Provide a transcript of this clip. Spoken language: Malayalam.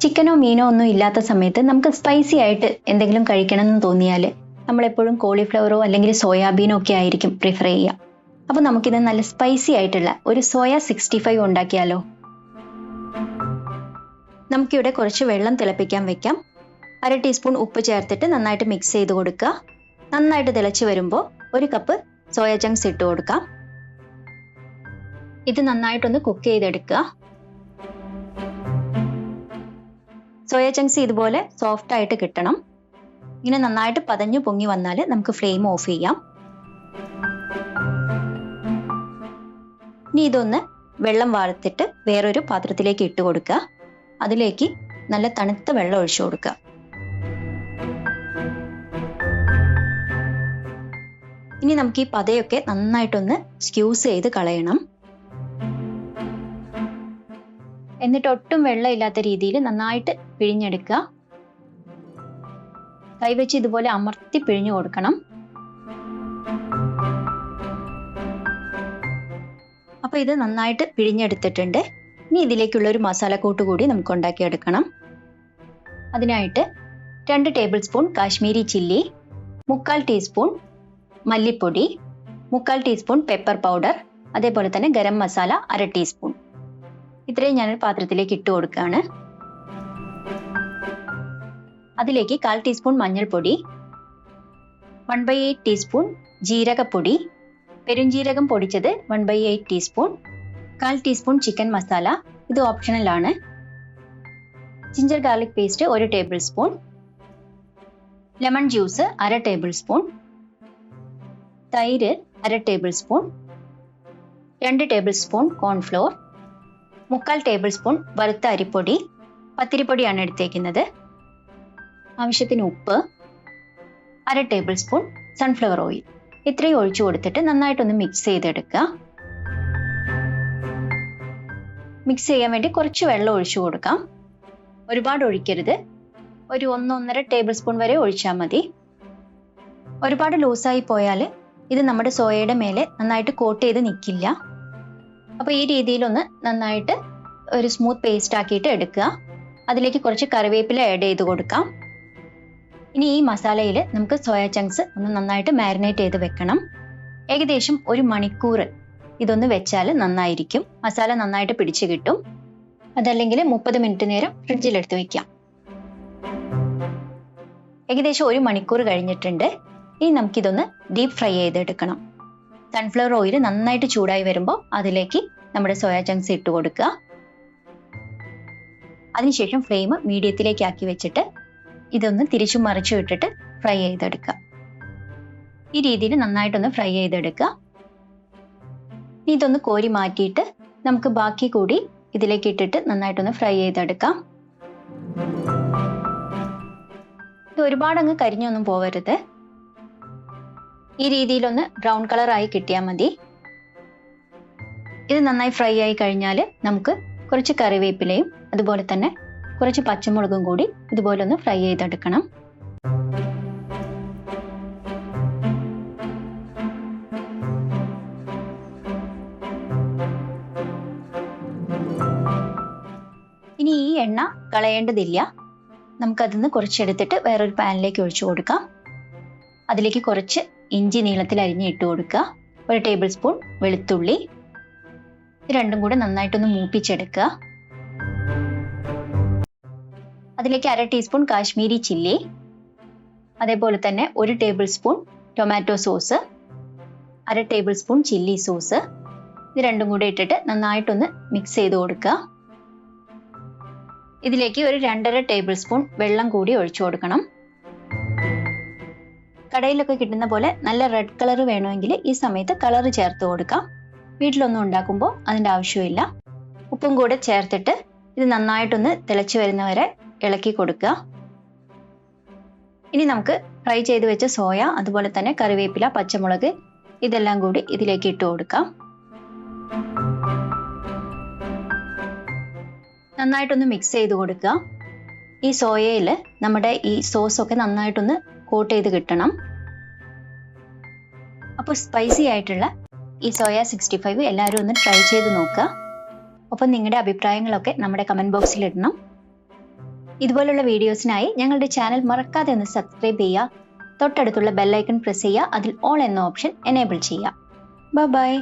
ചിക്കനോ മീനോ ഒന്നും ഇല്ലാത്ത സമയത്ത് നമുക്ക് സ്പൈസി ആയിട്ട് എന്തെങ്കിലും കഴിക്കണം എന്ന് തോന്നിയാൽ നമ്മളെപ്പോഴും കോളിഫ്ലവറോ അല്ലെങ്കിൽ സോയാബീനോ ഒക്കെ ആയിരിക്കും പ്രിഫർ ചെയ്യുക. അപ്പോൾ നമുക്കിത് നല്ല സ്പൈസി ആയിട്ടുള്ള ഒരു സോയ 65 ഉണ്ടാക്കിയാലോ? നമുക്കിവിടെ കുറച്ച് വെള്ളം തിളപ്പിക്കാൻ വെക്കാം. 1/2 ടീസ്പൂൺ ഉപ്പ് ചേർത്തിട്ട് നന്നായിട്ട് മിക്സ് ചെയ്ത് കൊടുക്കുക. നന്നായിട്ട് തിളച്ച് വരുമ്പോൾ 1 കപ്പ് സോയ ചങ്ക്സ് ഇട്ട് കൊടുക്കാം. ഇത് നന്നായിട്ടൊന്ന് കുക്ക് ചെയ്തെടുക്കുക. സോയ ചങ്ക്സ് ഇതുപോലെ സോഫ്റ്റ് ആയിട്ട് കിട്ടണം. ഇങ്ങനെ നന്നായിട്ട് പതഞ്ഞു പൊങ്ങി വന്നാൽ നമുക്ക് ഫ്ലെയിം ഓഫ് ചെയ്യാം. ഇനി ഇതൊന്ന് വെള്ളം വാർത്തിട്ട് വേറൊരു പാത്രത്തിലേക്ക് ഇട്ട് കൊടുക്കുക. അതിലേക്ക് നല്ല തണുത്ത വെള്ളം ഒഴിച്ചു കൊടുക്കുക. ഇനി നമുക്ക് ഈ പതയൊക്കെ നന്നായിട്ടൊന്ന് സ്ക്യൂസ് ചെയ്ത് കളയണം. എന്നിട്ട് ഒട്ടും വെള്ളം ഇല്ലാത്ത രീതിയിൽ നന്നായിട്ട് പിഴിഞ്ഞെടുക്കുക. കൈവച്ച് ഇതുപോലെ അമർത്തി പിഴിഞ്ഞു കൊടുക്കണം. അപ്പൊ ഇത് നന്നായിട്ട് പിഴിഞ്ഞെടുത്തിട്ടുണ്ട്. ഇനി ഇതിലേക്കുള്ള ഒരു മസാലക്കൂട്ട് കൂടി നമുക്ക് ഉണ്ടാക്കിയെടുക്കണം. അതിനായിട്ട് 2 table spoon Kashmiri chilli, 3/4 teaspoon മല്ലിപ്പൊടി, 3/4 ടീസ്പൂൺ പെപ്പർ പൗഡർ, അതേപോലെ തന്നെ ഗരം മസാല 1/2 ടീസ്പൂൺ. ഇത്രയും ഞാനൊരു പാത്രത്തിലേക്ക് ഇട്ട് കൊടുക്കുകയാണ്. അതിലേക്ക് 1/4 ടീസ്പൂൺ മഞ്ഞൾപ്പൊടി, 1/8 ടീസ്പൂൺ ജീരകപ്പൊടി, പെരുംജീരകം പൊടിച്ചത് 1/8 ടീസ്പൂൺ, 1/4 ടീസ്പൂൺ ചിക്കൻ മസാല, ഇത് ഓപ്ഷണൽ ആണ്, ginger garlic paste 1 table spoon, lemon juice 1/2 table spoon, തൈര് 1/2 table spoon, 2 table spoon cornflour, 3/4 table spoon വറുത്ത അരിപ്പൊടി, പത്തിരിപ്പൊടിയാണ് എടുത്തേക്കുന്നത്, ആവശ്യത്തിന് ഉപ്പ്, 1/2 ടേബിൾ സ്പൂൺ സൺഫ്ലവർ ഓയിൽ. ഇത്രയും ഒഴിച്ചു കൊടുത്തിട്ട് നന്നായിട്ടൊന്ന് മിക്സ് ചെയ്തെടുക്കുക. മിക്സ് ചെയ്യാൻ വേണ്ടി കുറച്ച് വെള്ളം ഒഴിച്ചു കൊടുക്കാം. ഒരുപാട് ഒഴിക്കരുത്. ഒരു 1-1.5 ടേബിൾ സ്പൂൺ വരെ ഒഴിച്ചാൽ മതി. ഒരുപാട് ലൂസായി പോയാൽ ഇത് നമ്മുടെ സോയയുടെ മേലെ നന്നായിട്ട് കോട്ട് ചെയ്ത് നിൽക്കില്ല. അപ്പോൾ ഈ രീതിയിലൊന്ന് നന്നായിട്ട് ഒരു സ്മൂത്ത് പേസ്റ്റ് ആക്കിയിട്ട് എടുക്കുക. അതിലേക്ക് കുറച്ച് കറിവേപ്പില ആഡ് ചെയ്ത് കൊടുക്കാം. ഇനി ഈ മസാലയിൽ നമുക്ക് സോയ ചങ്ക്സ് ഒന്ന് നന്നായിട്ട് മാരിനേറ്റ് ചെയ്ത് വെക്കണം. ഏകദേശം 1 മണിക്കൂർ ഇതൊന്ന് വെച്ചാൽ നന്നായിരിക്കും. മസാല നന്നായിട്ട് പിടിച്ചു കിട്ടും. അതല്ലെങ്കിൽ 30 മിനിറ്റ് നേരം ഫ്രിഡ്ജിലെടുത്ത് വെക്കാം. ഏകദേശം 1 മണിക്കൂർ കഴിഞ്ഞിട്ടുണ്ട്. ഇനി നമുക്കിതൊന്ന് ഡീപ്പ് ഫ്രൈ ചെയ്തെടുക്കണം. സൺഫ്ലവർ ഓയിൽ നന്നായിട്ട് ചൂടായി വരുമ്പോൾ അതിലേക്ക് നമ്മുടെ സോയ ചങ്ക്സ് ഇട്ട് കൊടുക്കുക. അതിനുശേഷം ഫ്ലെയിം മീഡിയത്തിലേക്ക് ആക്കി വെച്ചിട്ട് ഇതൊന്ന് തിരിച്ചും മറിച്ചും ഇട്ടിട്ട് ഫ്രൈ ചെയ്തെടുക്കുക. ഈ രീതിയിൽ നന്നായിട്ടൊന്ന് ഫ്രൈ ചെയ്തെടുക്കുക. ഇതൊന്ന് കോരി മാറ്റിയിട്ട് നമുക്ക് ബാക്കി കൂടി ഇതിലേക്ക് ഇട്ടിട്ട് നന്നായിട്ടൊന്ന് ഫ്രൈ ചെയ്തെടുക്കാം. ഇത് ഒരുപാട് അങ്ങ് കരിഞ്ഞൊന്നും പോവരുത്. ഈ രീതിയിലൊന്ന് ബ്രൗൺ കളറായി കിട്ടിയാൽ മതി. ഇത് നന്നായി ഫ്രൈ ആയി കഴിഞ്ഞാൽ നമുക്ക് കുറച്ച് കറിവേപ്പിലയും അതുപോലെ തന്നെ കുറച്ച് പച്ചമുളകും കൂടി ഇതുപോലെ ഒന്ന് ഫ്രൈ ചെയ്തെടുക്കണം. ഇനി ഈ എണ്ണ കളയേണ്ടതില്ല. നമുക്കതിന്ന് കുറച്ചെടുത്തിട്ട് വേറൊരു പാനിലേക്ക് ഒഴിച്ചു കൊടുക്കാം. അതിലേക്ക് കുറച്ച് ഇഞ്ചി നീളത്തിൽ അരിഞ്ഞ് ഇട്ട് കൊടുക്കുക. 1 ടേബിൾ സ്പൂൺ വെളുത്തുള്ളി, ഇത് രണ്ടും കൂടെ നന്നായിട്ടൊന്ന് മൂപ്പിച്ചെടുക്കുക. അതിലേക്ക് 1/2 ടീസ്പൂൺ കാശ്മീരി ചില്ലി, അതേപോലെ തന്നെ 1 table spoon tomato sauce, 1/2 table spoon chilli sauce, ഇത് രണ്ടും കൂടെ ഇട്ടിട്ട് നന്നായിട്ടൊന്ന് മിക്സ് ചെയ്ത് കൊടുക്കുക. ഇതിലേക്ക് ഒരു 2.5 ടേബിൾ സ്പൂൺ വെള്ളം കൂടി ഒഴിച്ചു കൊടുക്കണം. കടയിലൊക്കെ കിട്ടുന്ന പോലെ നല്ല റെഡ് കളർ വേണമെങ്കിൽ ഈ സമയത്ത് കളർ ചേർത്ത് കൊടുക്കാം. വീട്ടിലൊന്നും ഉണ്ടാക്കുമ്പോൾ അതിൻ്റെ ആവശ്യമില്ല. ഉപ്പും കൂടെ ചേർത്തിട്ട് ഇത് നന്നായിട്ടൊന്ന് തിളച്ച് വരുന്നവരെ ഇളക്കി കൊടുക്കുക. ഇനി നമുക്ക് ഫ്രൈ ചെയ്ത് വെച്ച സോയ, അതുപോലെ തന്നെ കറിവേപ്പില, പച്ചമുളക് ഇതെല്ലാം കൂടി ഇതിലേക്ക് ഇട്ട് കൊടുക്കാം. നന്നായിട്ടൊന്ന് മിക്സ് ചെയ്ത് കൊടുക്കുക. ഈ സോയയിൽ നമ്മുടെ ഈ സോസൊക്കെ നന്നായിട്ടൊന്ന് കോട്ട് ചെയ്ത് കിട്ടണം. അപ്പോൾ സ്പൈസി ആയിട്ടുള്ള ഈ സോയ 65 എല്ലാവരും ഒന്ന് ട്രൈ ചെയ്ത് നോക്കുക. ഒപ്പം നിങ്ങളുടെ അഭിപ്രായങ്ങളൊക്കെ നമ്മുടെ കമൻറ്റ് ബോക്സിൽ ഇടണം. ഇതുപോലുള്ള വീഡിയോസിനായി ഞങ്ങളുടെ ചാനൽ മറക്കാതെ ഒന്ന് സബ്സ്ക്രൈബ് ചെയ്യുക. തൊട്ടടുത്തുള്ള ബെല്ലൈക്കൺ പ്രസ് ചെയ്യുക. അതിൽ ഓൾ എന്ന ഓപ്ഷൻ എനേബിൾ ചെയ്യുക. ബൈ.